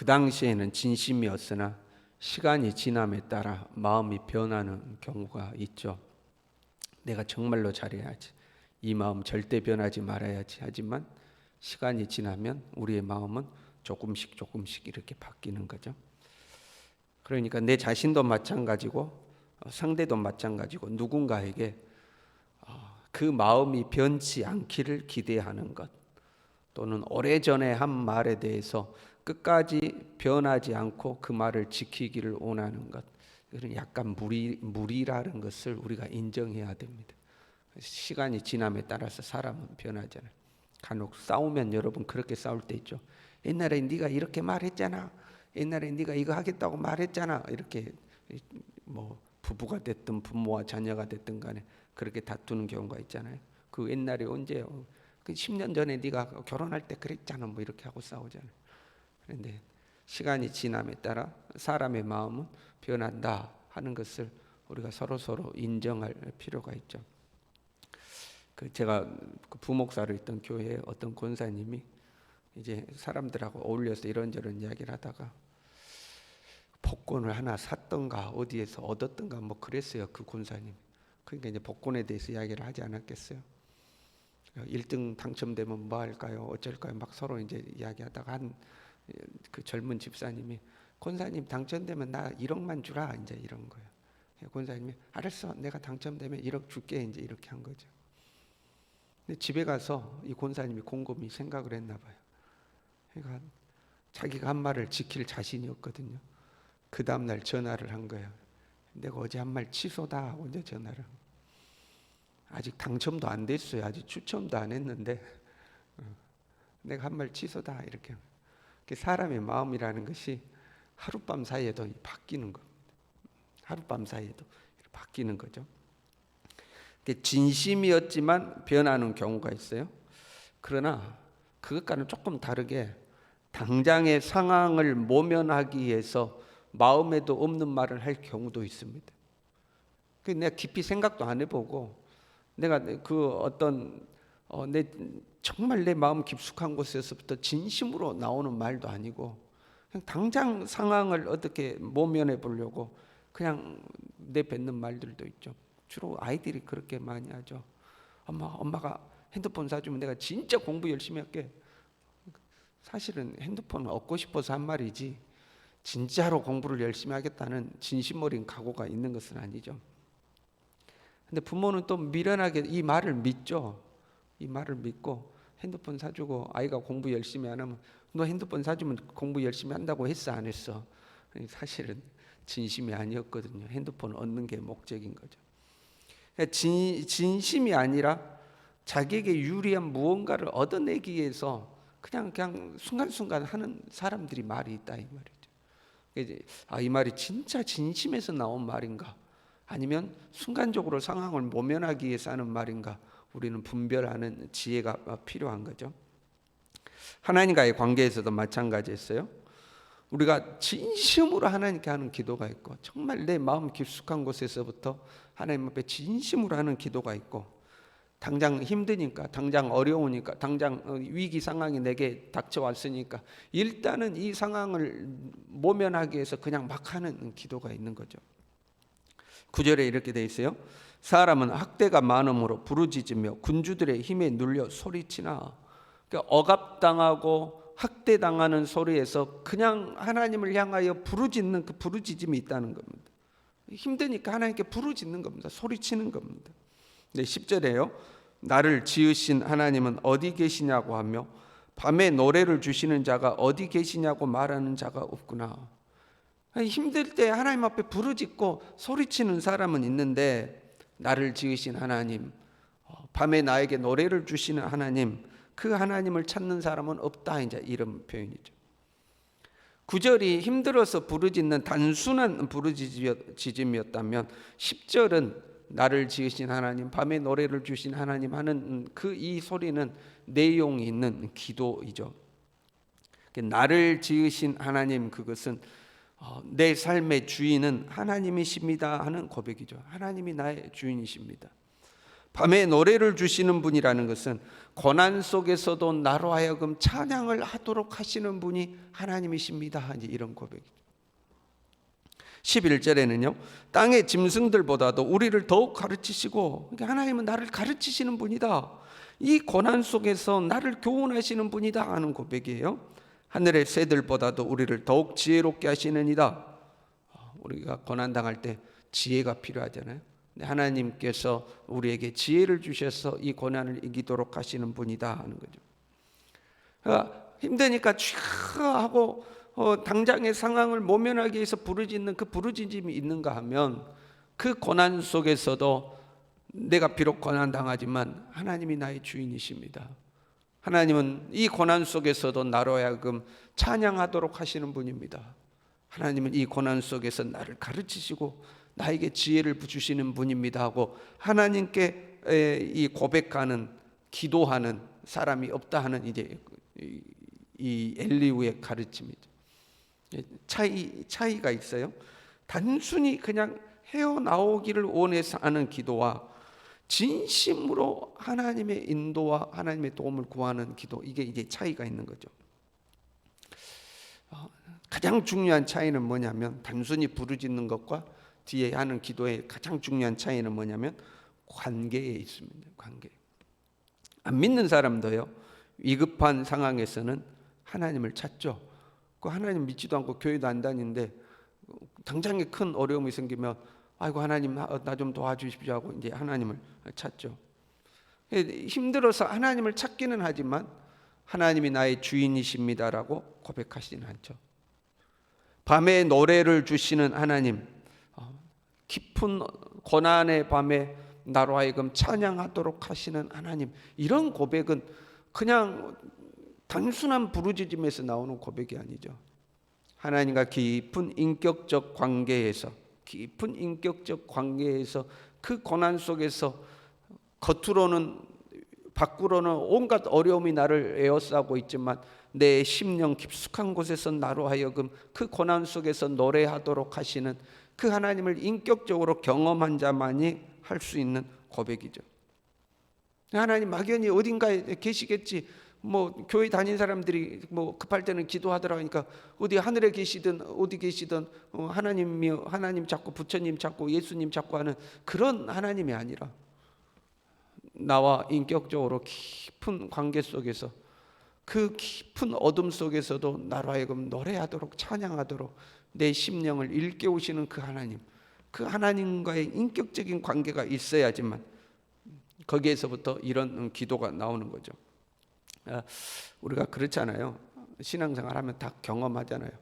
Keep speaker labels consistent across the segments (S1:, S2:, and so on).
S1: 그 당시에는 진심이었으나 시간이 지남에 따라 마음이 변하는 경우가 있죠. 내가 정말로 잘해야지, 이 마음 절대 변하지 말아야지 하지만 시간이 지나면 우리의 마음은 조금씩 이렇게 바뀌는 거죠. 그러니까 내 자신도 마찬가지고 상대도 마찬가지고 누군가에게 그 마음이 변치 않기를 기대하는 것, 또는 오래전에 한 말에 대해서 끝까지 변하지 않고 그 말을 지키기를 원하는 것, 이런 약간 무리라는 것을 우리가 인정해야 됩니다. 시간이 지남에 따라서 사람은 변하잖아요. 간혹 싸우면 여러분 그렇게 싸울 때 있죠. 옛날에 네가 이렇게 말했잖아, 옛날에 네가 이거 하겠다고 말했잖아, 이렇게 뭐 부부가 됐든 부모와 자녀가 됐든 간에 그렇게 다투는 경우가 있잖아요. 그 옛날에 언제요? 그 10년 전에 네가 결혼할 때 그랬잖아, 뭐 이렇게 하고 싸우잖아요. 그런데 시간이 지남에 따라 사람의 마음은 변한다 하는 것을 우리가 서로 인정할 필요가 있죠. 제가 부목사로 있던 교회에 어떤 권사님이 이제 사람들하고 어울려서 이런저런 이야기를 하다가 복권을 하나 샀던가 어디에서 얻었던가 뭐 그랬어요, 그 권사님. 그러니까 이제 복권에 대해서 이야기를 하지 않았겠어요. 1등 당첨되면 뭐 할까요? 어쩔까요? 막 서로 이제 이야기하다가 한 그 젊은 집사님이 권사님 당첨되면 나 1억만 주라, 이제 이런 거예요. 권사님이 알았어, 내가 당첨되면 1억 줄게, 이제 이렇게 한 거죠. 근데 집에 가서 이 권사님이 곰곰이 생각을 했나 봐요. 그러니까 자기가 한 말을 지킬 자신이 없거든요. 그 다음날 전화를 한 거예요. 내가 어제 한 말 취소다 하고 이제 전화를. 아직 당첨도 안 됐어요. 아직 추첨도 안 했는데 내가 한 말 취소다, 이렇게. 사람의 마음이라는 것이 하룻밤 사이에도 바뀌는 겁니다. 하룻밤 사이에도 바뀌는 거죠. 진심이었지만 변하는 경우가 있어요. 그러나 그것과는 조금 다르게 당장의 상황을 모면하기 위해서 마음에도 없는 말을 할 경우도 있습니다. 내가 깊이 생각도 안 해보고 내가 그 어떤 정말 내 마음 깊숙한 곳에서부터 진심으로 나오는 말도 아니고 그냥 당장 상황을 어떻게 모면해 보려고 그냥 내뱉는 말들도 있죠. 주로 아이들이 그렇게 많이 하죠. 엄마가 핸드폰 사주면 내가 진짜 공부 열심히 할게. 사실은 핸드폰을 얻고 싶어서 한 말이지 진짜로 공부를 열심히 하겠다는 진심 어린 각오가 있는 것은 아니죠. 근데 부모는 또 미련하게 이 말을 믿죠. 이 말을 믿고 핸드폰 사주고 아이가 공부 열심히 안 하면 너 핸드폰 사주면 공부 열심히 한다고 했어, 안 했어? 사실은 진심이 아니었거든요. 핸드폰 얻는 게 목적인 거죠. 진심이 아니라 자기에게 유리한 무언가를 얻어내기 위해서 그냥 순간순간 하는 사람들이 말이 있다, 이 말이죠. 이 말이 진짜 진심에서 나온 말인가, 아니면 순간적으로 상황을 모면하기 위해서 하는 말인가, 우리는 분별하는 지혜가 필요한 거죠. 하나님과의 관계에서도 마찬가지였어요. 우리가 진심으로 하나님께 하는 기도가 있고 정말 내 마음 깊숙한 곳에서부터 하나님 앞에 진심으로 하는 기도가 있고, 당장 힘드니까, 당장 어려우니까, 당장 위기 상황이 내게 닥쳐왔으니까 일단은 이 상황을 모면하기 위해서 그냥 막 하는 기도가 있는 거죠. 9절에 이렇게 돼 있어요. 사람은 학대가 많음으로 부르짖으며 군주들의 힘에 눌려 소리치나. 그러니까 억압당하고 학대당하는 소리에서 그냥 하나님을 향하여 부르짖는 그 부르짖음이 있다는 겁니다. 힘드니까 하나님께 부르짖는 겁니다. 소리치는 겁니다. 네, 10절에요. 나를 지으신 하나님은 어디 계시냐고 하며 밤에 노래를 주시는 자가 어디 계시냐고 말하는 자가 없구나. 힘들 때 하나님 앞에 부르짖고 소리치는 사람은 있는데, 나를 지으신 하나님, 밤에 나에게 노래를 주시는 하나님, 그 하나님을 찾는 사람은 없다, 이제 이런 표현이죠. 9절이 힘들어서 부르짖는 단순한 부르짖음이었다면 10절은 나를 지으신 하나님, 밤에 노래를 주신 하나님 하는 이 소리는 내용이 있는 기도이죠. 나를 지으신 하나님, 그것은 내 삶의 주인은 하나님이십니다 하는 고백이죠. 하나님이 나의 주인이십니다. 밤에 노래를 주시는 분이라는 것은 고난 속에서도 나로 하여금 찬양을 하도록 하시는 분이 하나님이십니다. 이제 이런 고백이죠. 11절에는요, 땅의 짐승들보다도 우리를 더욱 가르치시고, 그러니까 하나님은 나를 가르치시는 분이다, 이 고난 속에서 나를 교훈하시는 분이다 하는 고백이에요. 하늘의 새들보다도 우리를 더욱 지혜롭게 하시느니라. 우리가 고난 당할 때 지혜가 필요하잖아요. 하나님께서 우리에게 지혜를 주셔서 이 고난을 이기도록 하시는 분이다 하는 거죠. 힘드니까 촤 하고 당장의 상황을 모면하기 위해서 부르짖는 그 부르짖음이 있는가 하면, 그 고난 속에서도 내가 비록 고난 당하지만 하나님이 나의 주인이십니다. 하나님은 이 고난 속에서도 나로 하여금 찬양하도록 하시는 분입니다. 하나님은 이 고난 속에서 나를 가르치시고 나에게 지혜를 주시는 분입니다 하고 하나님께 이 고백하는, 기도하는 사람이 없다 하는 이제 이 엘리후의 가르침이죠. 차이가 있어요. 단순히 그냥 헤어나오기를 원해서 하는 기도와 진심으로 하나님의 인도와 하나님의 도움을 구하는 기도, 이게 이제 차이가 있는 거죠. 가장 중요한 차이는 뭐냐면, 단순히 부르짖는 것과 뒤에 하는 기도의 가장 중요한 차이는 뭐냐면 관계에 있습니다. 관계. 안 믿는 사람도요, 위급한 상황에서는 하나님을 찾죠. 그 하나님 믿지도 않고 교회도 안 다니는데 당장에 큰 어려움이 생기면 아이고 하나님 나 좀 도와주십시오 하고 이제 하나님을 찾죠. 힘들어서 하나님을 찾기는 하지만 하나님이 나의 주인이십니다라고 고백하시지는 않죠. 밤에 노래를 주시는 하나님, 깊은 고난의 밤에 나로 하여금 찬양하도록 하시는 하나님, 이런 고백은 그냥 단순한 부르짖음에서 나오는 고백이 아니죠. 하나님과 깊은 인격적 관계에서 그 고난 속에서 겉으로는, 밖으로는 온갖 어려움이 나를 에워싸고 있지만 내 심령 깊숙한 곳에서 나로 하여금 그 고난 속에서 노래하도록 하시는 그 하나님을 인격적으로 경험한 자만이 할 수 있는 고백이죠. 하나님 막연히 어딘가에 계시겠지, 뭐 교회 다닌 사람들이 뭐 급할 때는 기도하더라 하니까 어디 하늘에 계시든 어디 계시든 하나님 찾고 부처님 찾고 예수님 찾고 하는 그런 하나님이 아니라, 나와 인격적으로 깊은 관계 속에서, 그 깊은 어둠 속에서도 나로 하여금 노래하도록 찬양하도록 내 심령을 일깨우시는 그 하나님, 그 하나님과의 인격적인 관계가 있어야지만 거기에서부터 이런 기도가 나오는 거죠. 우리가 그렇잖아요. 신앙생활 하면 다 경험하잖아요.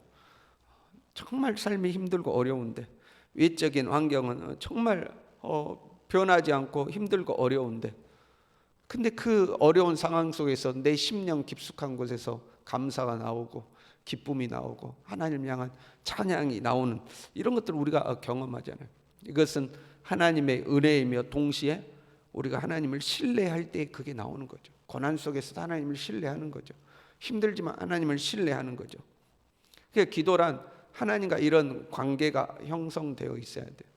S1: 정말 삶이 힘들고 어려운데, 외적인 환경은 정말 변하지 않고 힘들고 어려운데, 근데 그 어려운 상황 속에서 내 심령 깊숙한 곳에서 감사가 나오고 기쁨이 나오고 하나님을 향한 찬양이 나오는 이런 것들을 우리가 경험하잖아요. 이것은 하나님의 은혜이며 동시에 우리가 하나님을 신뢰할 때 그게 나오는 거죠. 고난 속에서도 하나님을 신뢰하는 거죠. 힘들지만 하나님을 신뢰하는 거죠. 그러니까 기도란 하나님과 이런 관계가 형성되어 있어야 돼요.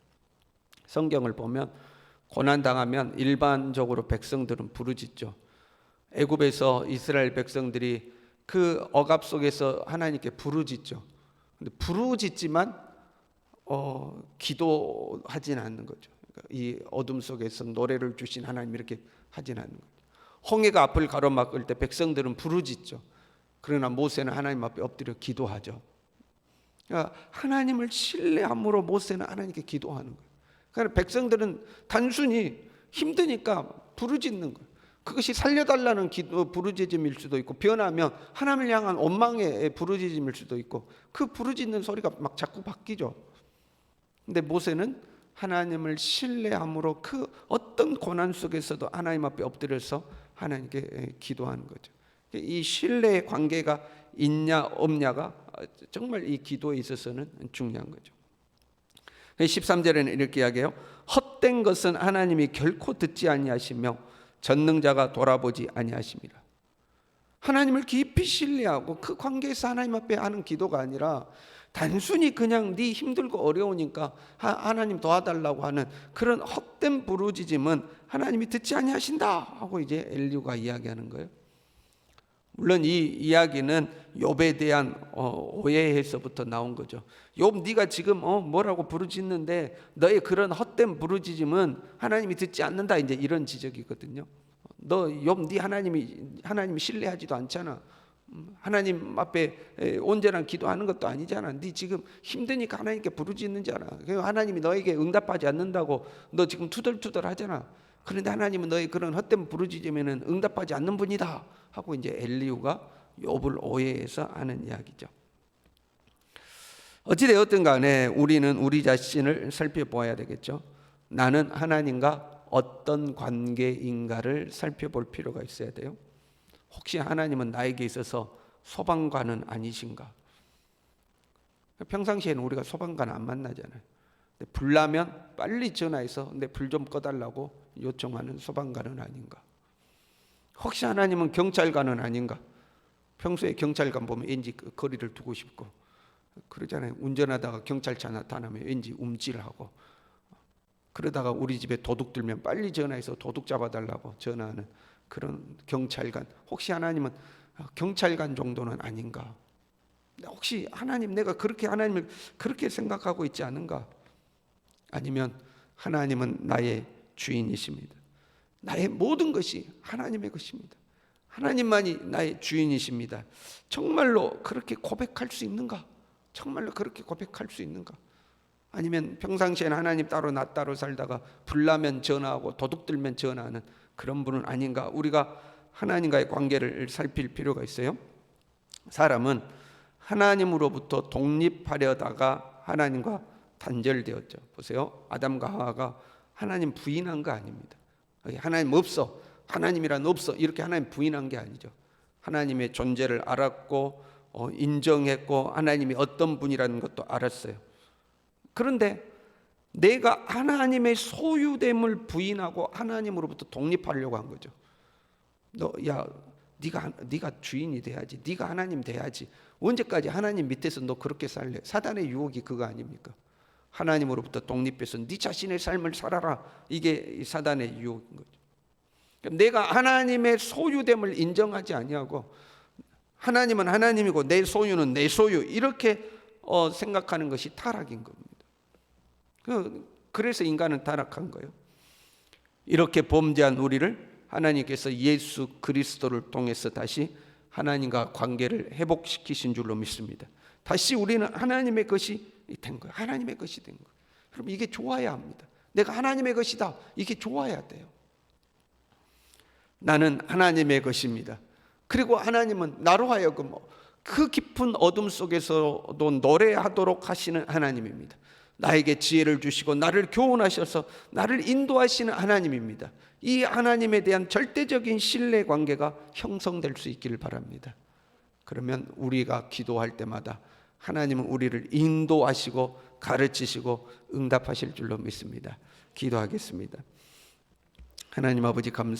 S1: 성경을 보면 고난 당하면 일반적으로 백성들은 부르짖죠. 애굽에서 이스라엘 백성들이 그 억압 속에서 하나님께 부르짖죠. 근데 부르짖지만 기도하지는 않는 거죠. 그러니까 이 어둠 속에서 노래를 주신 하나님 이렇게 하지는 않는 거죠. 홍해가 앞을 가로막을 때 백성들은 부르짖죠. 그러나 모세는 하나님 앞에 엎드려 기도하죠. 그러니까 하나님을 신뢰함으로 모세는 하나님께 기도하는 거예요. 그러니까 백성들은 단순히 힘드니까 부르짖는 거예요. 그것이 살려달라는 기도 부르짖음일 수도 있고, 변하면 하나님을 향한 원망의 부르짖음일 수도 있고, 그 부르짖는 소리가 막 자꾸 바뀌죠. 근데 모세는 하나님을 신뢰함으로 그 어떤 고난 속에서도 하나님 앞에 엎드려서 하나님께 기도하는 거죠. 이 신뢰의 관계가 있냐 없냐가 정말 이 기도에 있어서는 중요한 거죠. 13절에는 이렇게 이야기해요. 헛된 것은 하나님이 결코 듣지 아니하시며 전능자가 돌아보지 아니하심이라. 하나님을 깊이 신뢰하고 그 관계에서 하나님 앞에 하는 기도가 아니라 단순히 그냥 네 힘들고 어려우니까 하나님 도와달라고 하는 그런 헛된 부르짖음은 하나님이 듣지 아니하신다 하고 이제 엘리후가 이야기하는 거예요. 물론 이 이야기는 욥에 대한 오해에서부터 나온 거죠. 욥, 네가 지금 뭐라고 부르짖는데 너의 그런 헛된 부르짖음은 하나님이 듣지 않는다, 이제 이런 지적이거든요. 너 욥, 네 하나님이 신뢰하지도 않잖아. 하나님 앞에 온전한 기도하는 것도 아니잖아. 네 지금 힘드니까 하나님께 부르짖는잖아. 하나님이 너에게 응답하지 않는다고 너 지금 투덜투덜 하잖아. 그런데 하나님은 너의 그런 헛된 부르짖으면은 응답하지 않는 분이다 하고 이제 엘리후가 욥을 오해해서 하는 이야기죠. 어찌되었든 간에 우리는 우리 자신을 살펴보아야 되겠죠. 나는 하나님과 어떤 관계인가를 살펴볼 필요가 있어야 돼요. 혹시 하나님은 나에게 있어서 소방관은 아니신가? 평상시에는 우리가 소방관 안 만나잖아요. 불 나면 빨리 전화해서 내 불 좀 꺼달라고 요청하는 소방관은 아닌가? 혹시 하나님은 경찰관은 아닌가? 평소에 경찰관 보면 왠지 그 거리를 두고 싶고 그러잖아요. 운전하다가 경찰차 나타나면 왠지 움찔하고, 그러다가 우리 집에 도둑 들면 빨리 전화해서 도둑 잡아달라고 전화하는 그런 경찰관. 혹시 하나님은 경찰관 정도는 아닌가? 혹시 하나님, 내가 그렇게 하나님을 그렇게 생각하고 있지 않은가? 아니면 하나님은 나의 주인이십니다. 나의 모든 것이 하나님의 것입니다. 하나님만이 나의 주인이십니다. 정말로 그렇게 고백할 수 있는가? 정말로 그렇게 고백할 수 있는가? 아니면 평상시에는 하나님 따로 나 따로 살다가 불나면 전화하고 도둑 들면 전화하는 그런 분은 아닌가? 우리가 하나님과의 관계를 살필 필요가 있어요. 사람은 하나님으로부터 독립하려다가 하나님과 단절되었죠. 보세요. 아담과 하와가 하나님 부인한 거 아닙니다. 하나님 없어, 하나님이란 없어, 이렇게 하나님 부인한 게 아니죠. 하나님의 존재를 알았고 인정했고 하나님이 어떤 분이라는 것도 알았어요. 그런데 내가 하나님의 소유됨을 부인하고 하나님으로부터 독립하려고 한 거죠. 네가 주인이 돼야지, 네가 하나님 돼야지. 언제까지 하나님 밑에서 너 그렇게 살래? 사단의 유혹이 그거 아닙니까? 하나님으로부터 독립해서 네 자신의 삶을 살아라. 이게 사단의 유혹인 거죠. 내가 하나님의 소유됨을 인정하지 아니하고 하나님은 하나님이고 내 소유는 내 소유, 이렇게 생각하는 것이 타락인 겁니다. 그래서 인간은 타락한 거예요. 이렇게 범죄한 우리를 하나님께서 예수 그리스도를 통해서 다시 하나님과 관계를 회복시키신 줄로 믿습니다. 다시 우리는 하나님의 것이 된 거예요. 하나님의 것이 된 거예요. 그럼 이게 좋아야 합니다. 내가 하나님의 것이다, 이게 좋아야 돼요. 나는 하나님의 것입니다. 그리고 하나님은 나로 하여금 그 깊은 어둠 속에서도 노래하도록 하시는 하나님입니다. 나에게 지혜를 주시고 나를 교훈하셔서 나를 인도하시는 하나님입니다. 이 하나님에 대한 절대적인 신뢰 관계가 형성될 수 있기를 바랍니다. 그러면 우리가 기도할 때마다 하나님은 우리를 인도하시고 가르치시고 응답하실 줄로 믿습니다. 기도하겠습니다. 하나님 아버지, 감사합니다.